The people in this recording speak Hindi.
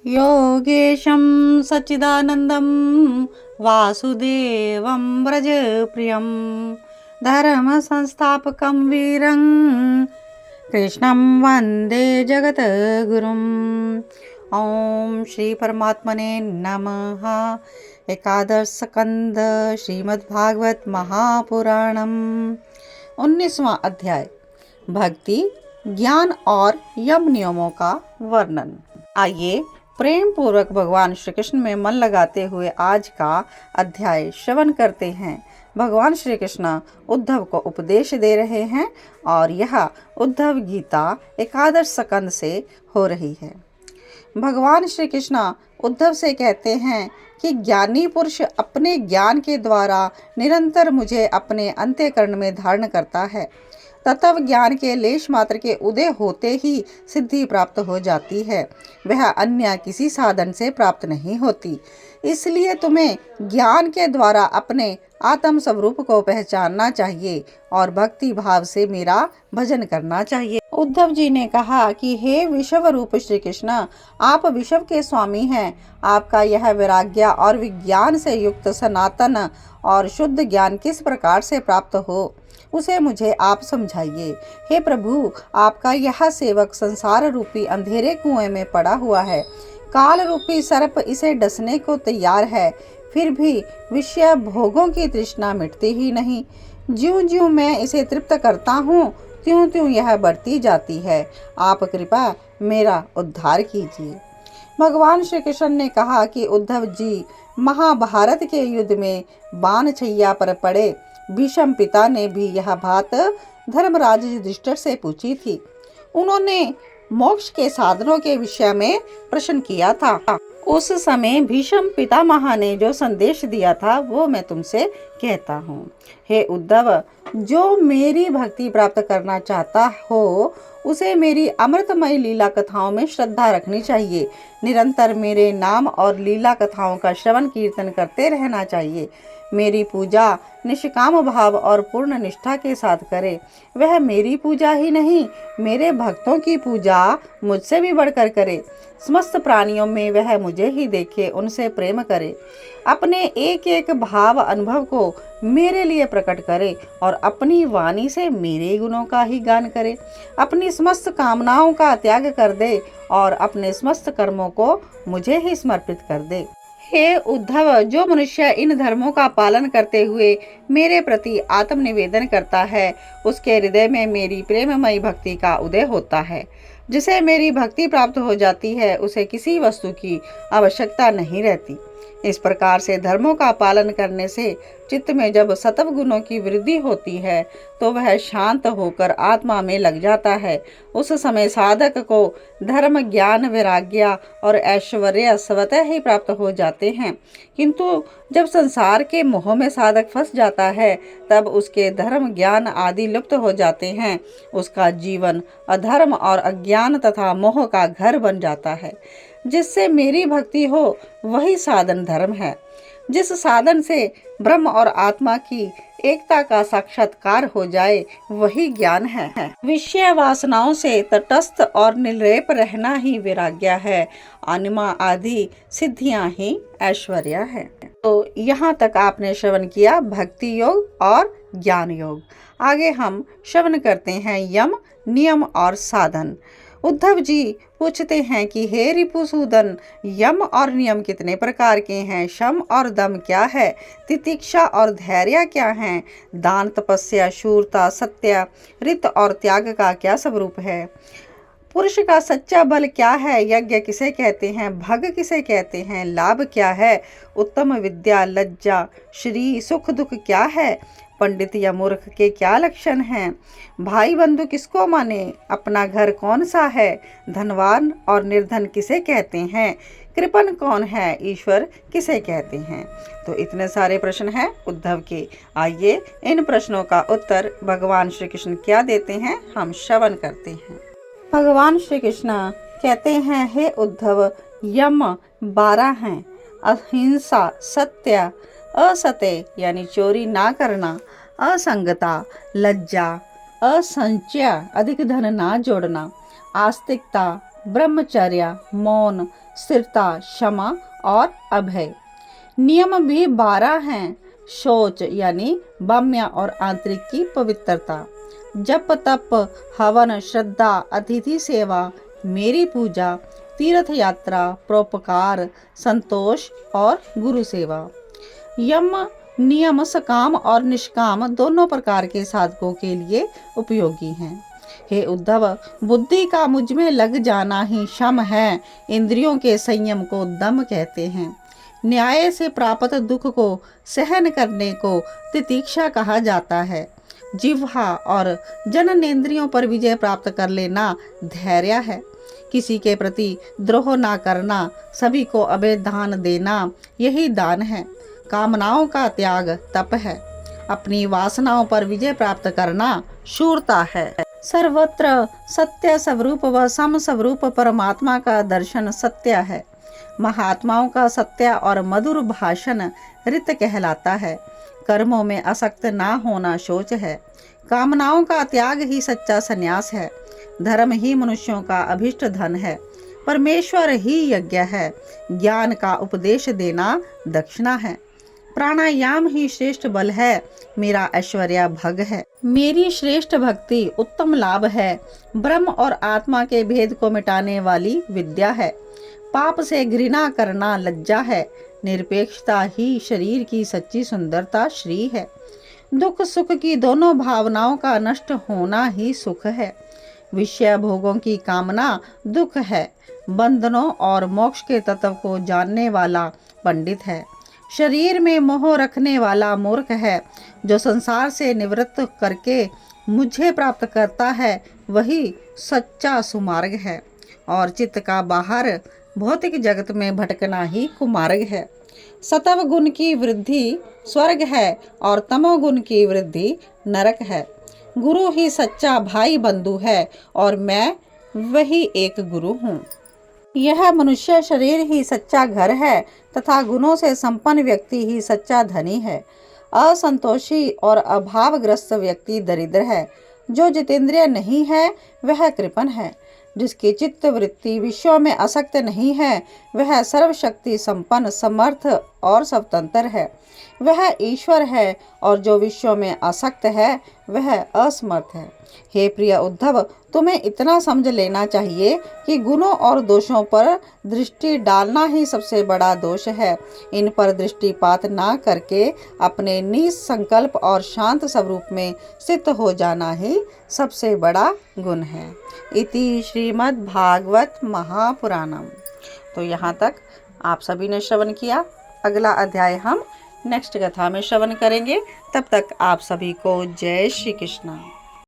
योगेशं सच्चिदानन्दं वासुदेवं व्रजप्रियं धर्मसंस्थापकं वीरं कृष्णं वन्दे जगद्गुरुम्। ओम श्री परमात्मने नमः। एकादश स्कंद श्रीमद्भागवत महापुराणम 19वां अध्याय भक्ति ज्ञान और यम नियमों का वर्णन। आइए प्रेम पूर्वक भगवान श्री कृष्ण में मन लगाते हुए आज का अध्याय श्रवण करते हैं। भगवान श्री कृष्ण उद्धव को उपदेश दे रहे हैं और यह उद्धव गीता एकादश स्कंद से हो रही है। भगवान श्री कृष्ण उद्धव से कहते हैं कि ज्ञानी पुरुष अपने ज्ञान के द्वारा निरंतर मुझे अपने अंतःकरण में धारण करता है। तत्व ज्ञान के लेश मात्र के उदय होते ही सिद्धि प्राप्त हो जाती है, वह अन्य किसी साधन से प्राप्त नहीं होती। इसलिए तुम्हें ज्ञान के द्वारा अपने आत्म स्वरूप को पहचानना चाहिए और भक्ति भाव से मेरा भजन करना चाहिए। उद्धव जी ने कहा कि हे विश्व रूप श्री कृष्ण, आप विश्व के स्वामी हैं। आपका यह वैराग्य और विज्ञान से युक्त सनातन और शुद्ध ज्ञान किस प्रकार से प्राप्त हो, उसे मुझे आप समझाइए। हे प्रभु, आपका यह सेवक संसार रूपी अंधेरे कुएं में पड़ा हुआ है। काल रूपी सर्प इसे डसने को तैयार है, फिर भी विषय भोगों की तृष्णा मिटती ही नहीं। ज्यों ज्यों मैं इसे तृप्त करता हूँ, त्यों त्यों यह बढ़ती जाती है। आप कृपा मेरा उद्धार कीजिए। भगवान श्री कृष्ण ने कहा कि उद्धव जी, महाभारत के युद्ध में बाण छैया पर पड़े भीष्म पिता ने भी यह बात धर्मराज युधिष्ठिर से पूछी थी। उन्होंने मोक्ष के साधनों के विषय में प्रश्न किया था। उस समय भीष्म पितामह ने जो संदेश दिया था वो मैं तुमसे कहता हूँ। हे उद्धव, जो मेरी भक्ति प्राप्त करना चाहता हो उसे मेरी अमृतमय लीला कथाओं में श्रद्धा रखनी चाहिए। निरंतर मेरे नाम और लीला कथाओं का श्रवण कीर्तन करते रहना चाहिए। मेरी पूजा निष्काम भाव और पूर्ण निष्ठा के साथ करे। वह मेरी पूजा ही नहीं, मेरे भक्तों की पूजा मुझसे भी बढ़कर करे। समस्त प्राणियों में वह मुझे ही देखे, उनसे प्रेम करे। अपने एक एक भाव अनुभव को मेरे लिए प्रकट करे और अपनी वाणी से मेरे गुणों का ही गान करे। अपनी समस्त कामनाओं का त्याग कर दे और अपने समस्त कर्मों को मुझे ही समर्पित कर दे। हे उद्धव, जो मनुष्य इन धर्मों का पालन करते हुए मेरे प्रति आत्मनिवेदन करता है, उसके हृदय में मेरी प्रेममयी भक्ति का उदय होता है। जिसे मेरी भक्ति प्राप्त हो जाती है, उसे किसी वस्तु की आवश्यकता नहीं रहती। इस प्रकार से धर्मों का पालन करने से चित्त में जब सत्व गुणों की वृद्धि होती है तो वह शांत होकर आत्मा में लग जाता है। उस समय साधक को धर्म, ज्ञान, वैराग्य और ऐश्वर्य स्वतः ही प्राप्त हो जाते हैं। किंतु जब संसार के मोह में साधक फंस जाता है तब उसके धर्म, ज्ञान आदि लुप्त हो जाते हैं। उसका जीवन अधर्म और अज्ञान तथा मोह का घर बन जाता है। जिससे मेरी भक्ति हो वही साधन धर्म है। जिस साधन से ब्रह्म और आत्मा की एकता का साक्षात्कार हो जाए वही ज्ञान है। विषय वासनाओं से तटस्थ और निर्लेप रहना ही वैराग्य है। अनिमा आदि सिद्धियां ही ऐश्वर्य है। तो यहाँ तक आपने श्रवण किया भक्ति योग और ज्ञान योग। आगे हम श्रवण करते हैं यम, नियम और साधन। उद्धव जी पूछते हैं कि हे रिपुसूदन, यम और नियम कितने प्रकार के हैं? शम और दम क्या है? तितिक्षा और धैर्य क्या है? दान, तपस्या, शूरता, सत्य, रित और त्याग का क्या स्वरूप है? पुरुष का सच्चा बल क्या है? यज्ञ किसे कहते हैं? भग किसे कहते हैं? लाभ क्या है? उत्तम विद्या, लज्जा, श्री, सुख, दुख क्या है? पंडित या मूर्ख के क्या लक्षण हैं? भाई बंधु किसको माने? अपना घर कौन सा है? धनवान और निर्धन किसे कहते हैं? कृपण कौन है? ईश्वर किसे कहते हैं? तो इतने सारे प्रश्न हैं उद्धव के। आइए इन प्रश्नों का उत्तर भगवान श्री कृष्ण क्या देते हैं हम श्रवण करते हैं। भगवान श्री कृष्ण कहते हैं, हे उद्धव, यम 12 हैं। अहिंसा, सत्य, असत्य यानी चोरी ना करना, असंगता, लज्जा, असंचय अधिक धन ना जोड़ना, आस्तिकता, ब्रह्मचर्य, मौन, स्थिरता, क्षमा और अभय। नियम भी 12 हैं। शौच यानी बाम्य और आंतरिक की पवित्रता, जप तप, हवन, श्रद्धा, अतिथि सेवा, मेरी पूजा, तीर्थ यात्रा, परोपकार, संतोष और गुरु सेवा। यम नियम सकाम और निष्काम दोनों प्रकार के साधकों के लिए उपयोगी हैं। हे उद्धव, बुद्धि का मुझ में लग जाना ही शम है। इंद्रियों के संयम को दम कहते हैं। न्याय से प्राप्त दुख को सहन करने को तितीक्षा कहा जाता है। जिह्वा और जननेंद्रियों पर विजय प्राप्त कर लेना धैर्य है। किसी के प्रति द्रोह ना करना, सभी को अभय दान देना, यही दान है। कामनाओं का त्याग तप है। अपनी वासनाओं पर विजय प्राप्त करना शूरता है। सर्वत्र सत्य स्वरूप व सम स्वरूप परमात्मा का दर्शन सत्य है। महात्माओं का सत्य और मधुर भाषण रित कहलाता है। कर्मों में आसक्त ना होना शौच है। कामनाओं का त्याग ही सच्चा संन्यास है। धर्म ही मनुष्यों का अभिष्ट धन है। परमेश्वर ही यज्ञ है। ज्ञान का उपदेश देना दक्षिणा है। प्राणायाम ही श्रेष्ठ बल है। मेरा ऐश्वर्य भग है। मेरी श्रेष्ठ भक्ति उत्तम लाभ है। ब्रह्म और आत्मा के भेद को मिटाने वाली विद्या है। पाप से घृणा करना लज्जा है। निरपेक्षता ही शरीर की सच्ची सुंदरता श्री है। दुख सुख की दोनों भावनाओं का नष्ट होना ही सुख है। विषय भोगों की कामना दुख है। बंधनों और मोक्ष के तत्व को जानने वाला पंडित है। शरीर में मोह रखने वाला मूर्ख है। जो संसार से निवृत्त करके मुझे प्राप्त करता है वही सच्चा सुमार्ग है। और चित्त का बाहर भौतिक जगत में भटकना ही कुमार्ग है। सतव गुण की वृद्धि स्वर्ग है और तमोगुण की वृद्धि नरक है। गुरु ही सच्चा भाई बंधु है और मैं वही एक गुरु हूँ। यह मनुष्य शरीर ही सच्चा घर है तथा गुणों से संपन्न व्यक्ति ही सच्चा धनी है। असंतोषी और अभावग्रस्त व्यक्ति दरिद्र है। जो जितेंद्रिय नहीं है वह कृपण है। जिसकी चित्त वृत्ति विषयों में आसक्त नहीं है वह सर्वशक्ति संपन्न, समर्थ और स्वतंत्र है। वह ईश्वर है और जो विषयों में आसक्त है वह असमर्थ है। हे प्रिय उद्धव, तुम्हें इतना समझ लेना चाहिए कि गुणों और दोषों पर दृष्टि डालना ही सबसे बड़ा दोष है। इन पर दृष्टिपात ना करके अपने निसंकल्प और शांत स्वरूप में स्थित हो जाना ही सबसे बड़ा गुण है। इति श्रीमद् भागवत महापुराणम। तो यहाँ तक आप सभी ने श्रवण किया। अगला अध्याय हम नेक्स्ट कथा में श्रवण करेंगे। तब तक आप सभी को जय श्री कृष्ण।